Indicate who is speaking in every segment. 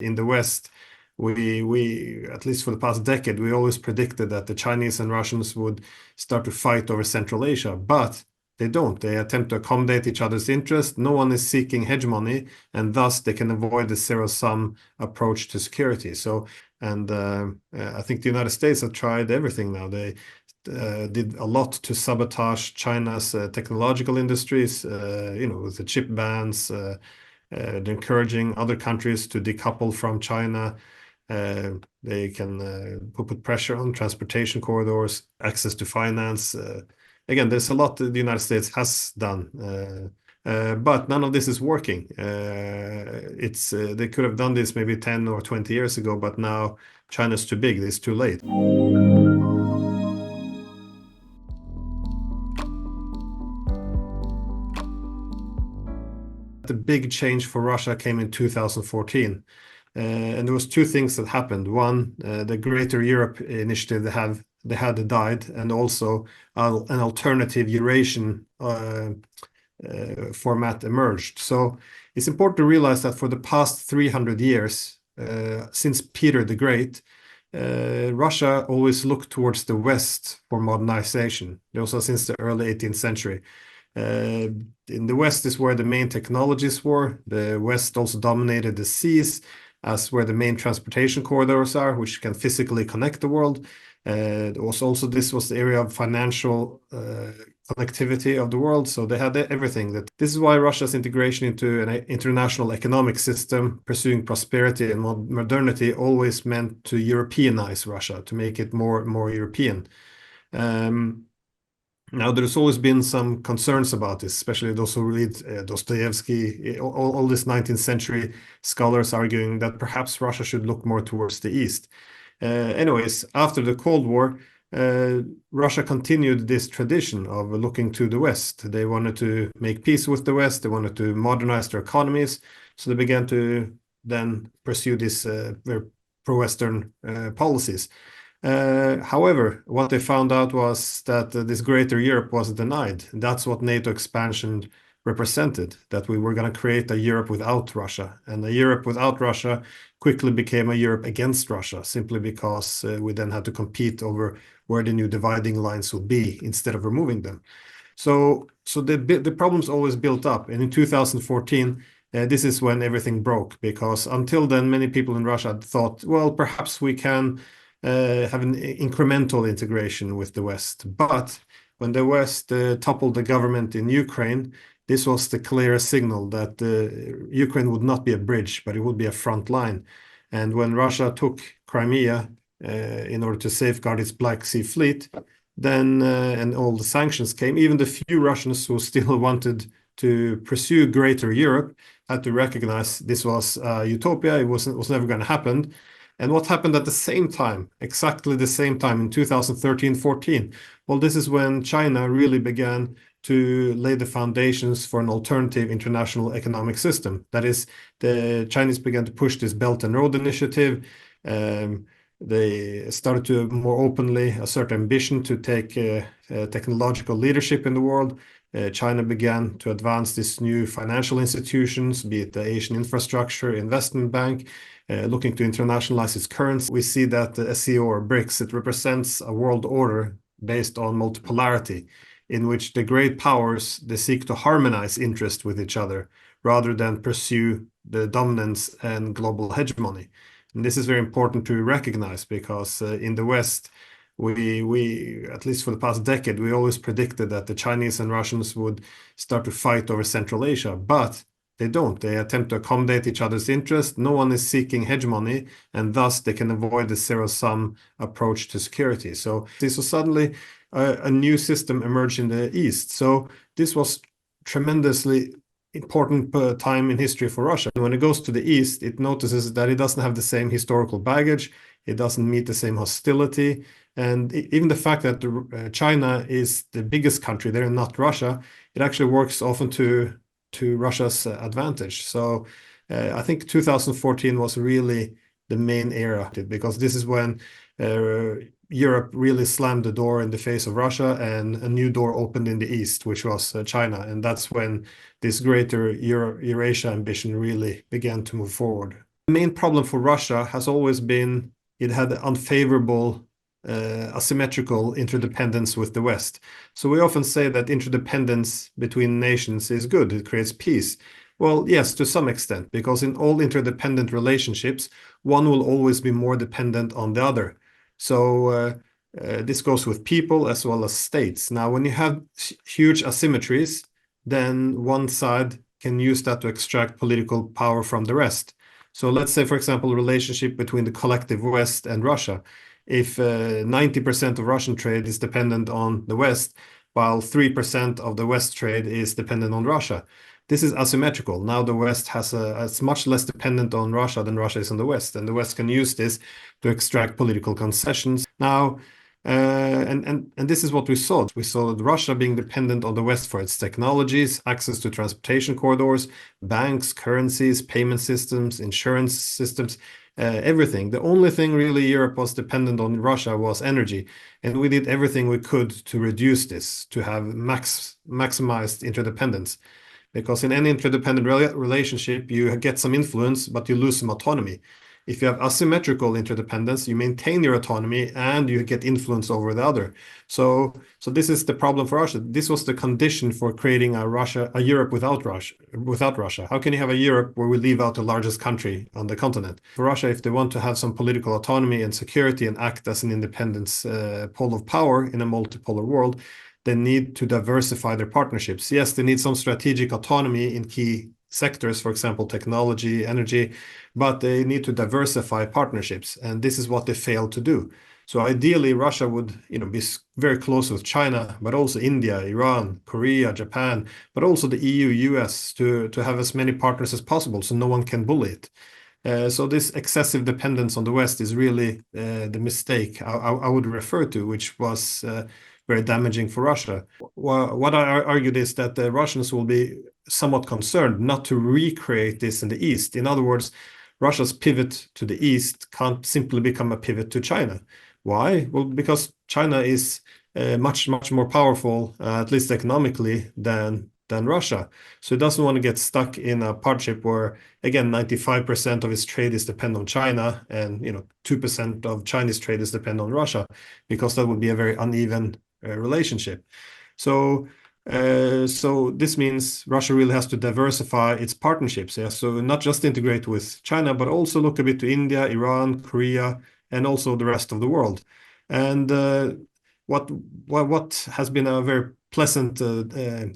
Speaker 1: In the West, we at least for the past decade, we always predicted that the Chinese and Russians would start to fight over Central Asia, but they don't. They attempt to accommodate each other's interests. No one is seeking hegemony, and thus they can avoid the zero-sum approach to security. I think the United States have tried everything now. They did a lot to sabotage China's technological industries, with the chip bans. They're encouraging other countries to decouple from China. They can put pressure on transportation corridors, access to finance. Again, there's a lot that the United States has done, but none of this is working. They could have done this maybe 10 or 20 years ago, but now China's too big. It's too late. The big change for Russia came in 2014. And there was two things that happened. One, the Greater Europe initiative they had died, and also an alternative Eurasian format emerged. So it's important to realize that for the past 300 years, since Peter the Great, Russia always looked towards the West for modernization, also since the early 18th century. In the West is where the main technologies were. The West also dominated the seas, as where the main transportation corridors are, which can physically connect the world. Also, this was the area of financial connectivity of the world, so they had everything. This is why Russia's integration into an international economic system, pursuing prosperity and modernity, always meant to Europeanize Russia, to make it more European. Now, there's always been some concerns about this, especially those who read Dostoevsky, all these 19th century scholars arguing that perhaps Russia should look more towards the East. Anyways, after the Cold War, Russia continued this tradition of looking to the West. They wanted to make peace with the West. They wanted to modernize their economies. So they began to then pursue these very pro-Western policies. However, what they found out was that this Greater Europe was denied. That's what NATO expansion represented, that we were going to create a Europe without Russia. And a Europe without Russia quickly became a Europe against Russia, simply because we then had to compete over where the new dividing lines would be instead of removing them. So the problems always built up. And in 2014, this is when everything broke, because until then, many people in Russia thought, well, perhaps we can have an incremental integration with the West. But when the West toppled the government in Ukraine, this was the clear signal that Ukraine would not be a bridge, but it would be a front line. And when Russia took Crimea in order to safeguard its Black Sea fleet, then and all the sanctions came, even the few Russians who still wanted to pursue Greater Europe had to recognize this was utopia. It was never going to happen. And what happened at the same time, exactly the same time in 2013-14? Well, this is when China really began to lay the foundations for an alternative international economic system. That is, the Chinese began to push this Belt and Road Initiative. They started to more openly assert ambition to take technological leadership in the world. China began to advance these new financial institutions, be it the Asian Infrastructure Investment Bank, looking to internationalize its currency. We see that the SCO or BRICS, it represents a world order based on multipolarity, in which the great powers, they seek to harmonize interest with each other rather than pursue the dominance and global hegemony. And this is very important to recognize, because in the West, we at least for the past decade, we always predicted that the Chinese and Russians would start to fight over Central Asia, but they don't. They attempt to accommodate each other's interests. No one is seeking hegemony, and thus they can avoid the zero-sum approach to security. So suddenly a new system emerged in the East. So this was tremendously important time in history for Russia. And when it goes to the East, it notices that it doesn't have the same historical baggage. It doesn't meet the same hostility. And even the fact that China is the biggest country there and not Russia, it actually works often to Russia's advantage. So I think 2014 was really the main era, because this is when Europe really slammed the door in the face of Russia, and a new door opened in the East, which was China. And that's when this Greater Eurasia ambition really began to move forward. The main problem for Russia has always been it had unfavorable asymmetrical interdependence with the West. So we often say that interdependence between nations is good, it creates peace. Well, yes, to some extent, because in all interdependent relationships, one will always be more dependent on the other. So this goes with people as well as states. Now, when you have huge asymmetries, then one side can use that to extract political power from the rest. So let's say, for example, a relationship between the collective West and Russia. If 90% of Russian trade is dependent on the West, while 3% of the West trade is dependent on Russia. This is asymmetrical. Now the West is much less dependent on Russia than Russia is on the West, and the West can use this to extract political concessions. Now, and this is what we saw. We saw Russia being dependent on the West for its technologies, access to transportation corridors, banks, currencies, payment systems, insurance systems, everything. The only thing really Europe was dependent on Russia was energy. And we did everything we could to reduce this, to have maximized interdependence. Because in any interdependent relationship, you get some influence, but you lose some autonomy. If you have asymmetrical interdependence, you maintain your autonomy and you get influence over the other. So this is the problem for Russia. This was the condition for creating a Europe without Russia. How can you have a Europe where we leave out the largest country on the continent? For Russia, if they want to have some political autonomy and security and act as an independent pole of power in a multipolar world, they need to diversify their partnerships. Yes, they need some strategic autonomy in key sectors, for example, technology, energy, but they need to diversify partnerships, and this is what they failed to do. So ideally, Russia would, be very close with China, but also India, Iran, Korea, Japan, but also the EU, US, to have as many partners as possible, so no one can bully it. So this excessive dependence on the West is really the mistake I would refer to, which was very damaging for Russia. What I argued is that the Russians will be somewhat concerned not to recreate this in the East. In other words, Russia's pivot to the East can't simply become a pivot to China. Why? Well, because China is much more powerful, at least economically, than Russia. So it doesn't want to get stuck in a partnership where, again, 95% of its trade is dependent on China, and 2% of Chinese trade is dependent on Russia, because that would be a very uneven relationship. So this means Russia really has to diversify its partnerships. Yeah? So not just integrate with China, but also look a bit to India, Iran, Korea, and also the rest of the world. And what has been a very pleasant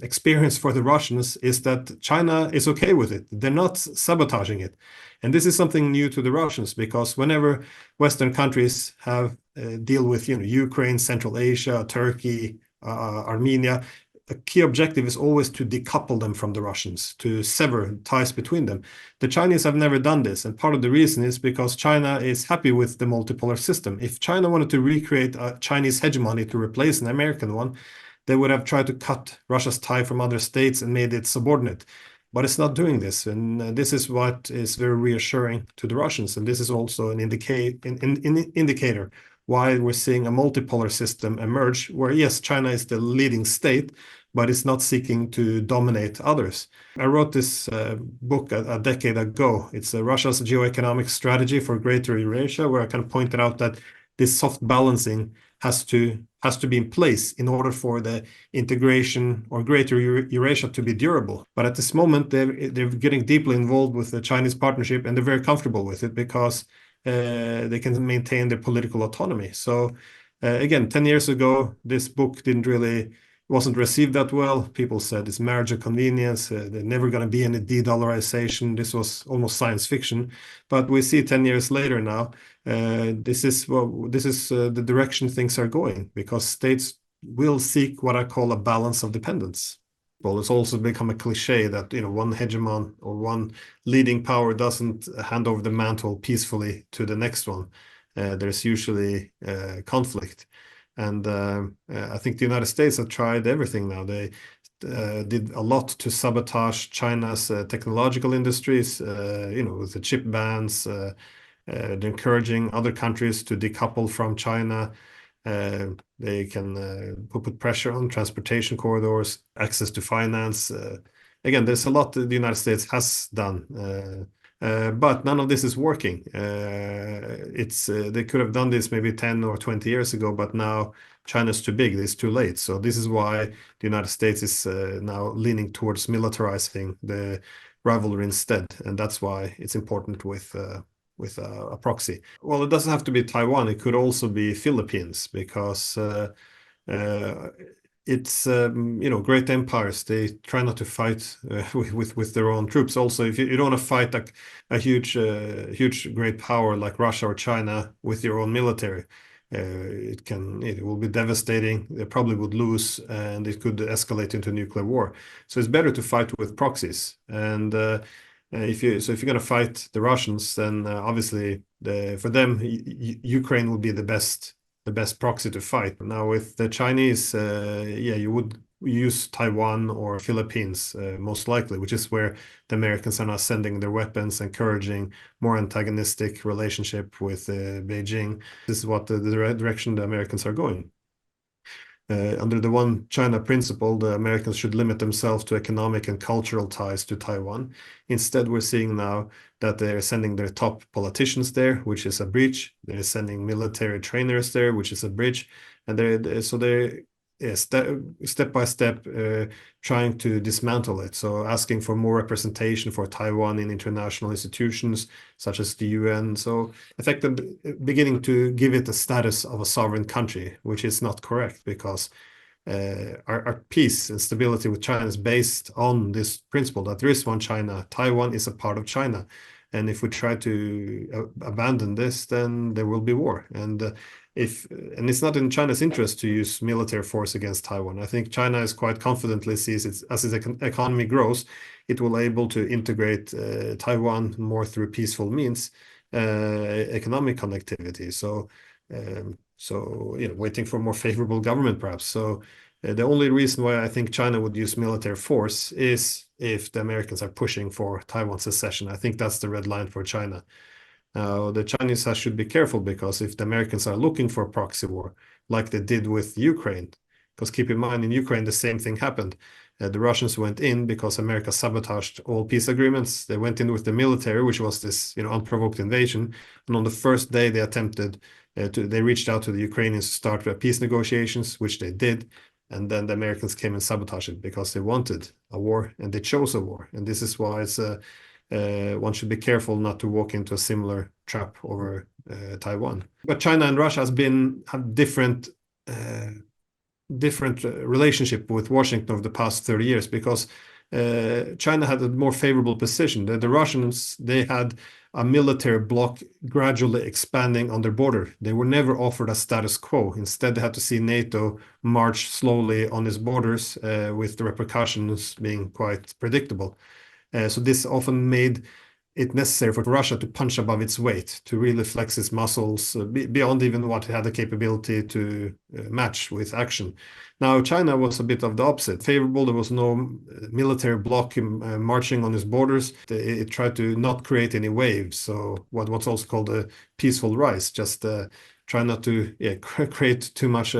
Speaker 1: experience for the Russians is that China is okay with it. They're not sabotaging it. And this is something new to the Russians, because whenever Western countries have deal with Ukraine, Central Asia, Turkey, Armenia, a key objective is always to decouple them from the Russians, to sever ties between them. The Chinese have never done this, and part of the reason is because China is happy with the multipolar system. If China wanted to recreate a Chinese hegemony to replace an American one, they would have tried to cut Russia's tie from other states and made it subordinate. But it's not doing this, and this is what is very reassuring to the Russians, and this is also an indicator why we're seeing a multipolar system emerge, where yes, China is the leading state, but it's not seeking to dominate others. I wrote this book a decade ago. It's Russia's Geoeconomic Strategy for Greater Eurasia, where I kind of pointed out that this soft balancing has to be in place in order for the integration or Greater Eurasia to be durable. But at this moment, they're getting deeply involved with the Chinese partnership, and they're very comfortable with it because they can maintain their political autonomy. So again, 10 years ago, this book wasn't received that well. People said it's marriage of convenience. There's never going to be any de-dollarization. This was almost science fiction. But we see 10 years later now, this is the direction things are going, because states will seek what I call a balance of dependence. Well, it's also become a cliche that one hegemon or one leading power doesn't hand over the mantle peacefully to the next one. There's usually conflict. And I think the United States have tried everything now. They did a lot to sabotage China's technological industries, with the chip bans. They're encouraging other countries to decouple from China. They can put pressure on transportation corridors, access to finance. Again, there's a lot that the United States has done. But none of this is working. They could have done this maybe 10 or 20 years ago, but now China's too big. It's too late. So this is why the United States is now leaning towards militarizing the rivalry instead, and that's why it's important with a proxy. Well, it doesn't have to be Taiwan. It could also be Philippines because uh, it's great empires. They try not to fight with their own troops. Also, if you don't want to fight a huge great power like Russia or China with your own military, it will be devastating. They probably would lose, and it could escalate into nuclear war. So it's better to fight with proxies. And if you're going to fight the Russians, then obviously for them Ukraine would be the best proxy to fight. Now with the Chinese, you would use Taiwan or Philippines most likely, which is where the Americans are now sending their weapons, encouraging more antagonistic relationship with Beijing. This is what the direction the Americans are going. Under the One China principle, the Americans should limit themselves to economic and cultural ties to Taiwan. Instead, we're seeing now that they're sending their top politicians there, which is a breach. They're sending military trainers there, which is a breach. And they're step by step trying to dismantle it. So asking for more representation for Taiwan in international institutions such as the UN. So effectively beginning to give it the status of a sovereign country, which is not correct because our peace and stability with China is based on this principle that there is one China. Taiwan is a part of China. And if we try to abandon this, then there will be war. And it's not in China's interest to use military force against Taiwan. I think China is quite confidently sees as its economy grows, it will able to integrate Taiwan more through peaceful means, economic connectivity. Waiting for a more favorable government perhaps. So the only reason why I think China would use military force is if the Americans are pushing for Taiwan secession. I think that's the red line for China. Now, the Chinese should be careful because if the Americans are looking for a proxy war, like they did with Ukraine, because keep in mind, in Ukraine, the same thing happened. The Russians went in because America sabotaged all peace agreements. They went in with the military, which was this, unprovoked invasion. And on the first day, they reached out to the Ukrainians to start peace negotiations, which they did. And then the Americans came and sabotaged it because they wanted a war and they chose a war. And this is why one should be careful not to walk into a similar trap over Taiwan. But China and Russia have different relationship with Washington over the past 30 years because China had a more favorable position. The Russians, they had a military bloc gradually expanding on their border. They were never offered a status quo. Instead, they had to see NATO march slowly on its borders with the repercussions being quite predictable. So this often made it necessary for Russia to punch above its weight, to really flex its muscles beyond even what it had the capability to match with action. Now, China was a bit of the opposite. Favorable, there was no military bloc marching on its borders. It tried to not create any waves. So what's also called a peaceful rise, just try not to create too much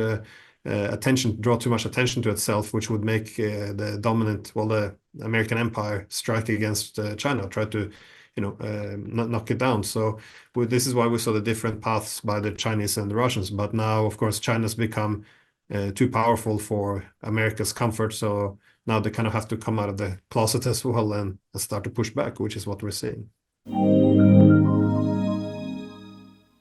Speaker 1: draw too much attention to itself, which would make the American empire strike against China, try to knock it down. So this is why we saw the different paths by the Chinese and the Russians. But now, of course, China's become too powerful for America's comfort. So now they kind of have to come out of the closet as well and start to push back, which is what we're seeing.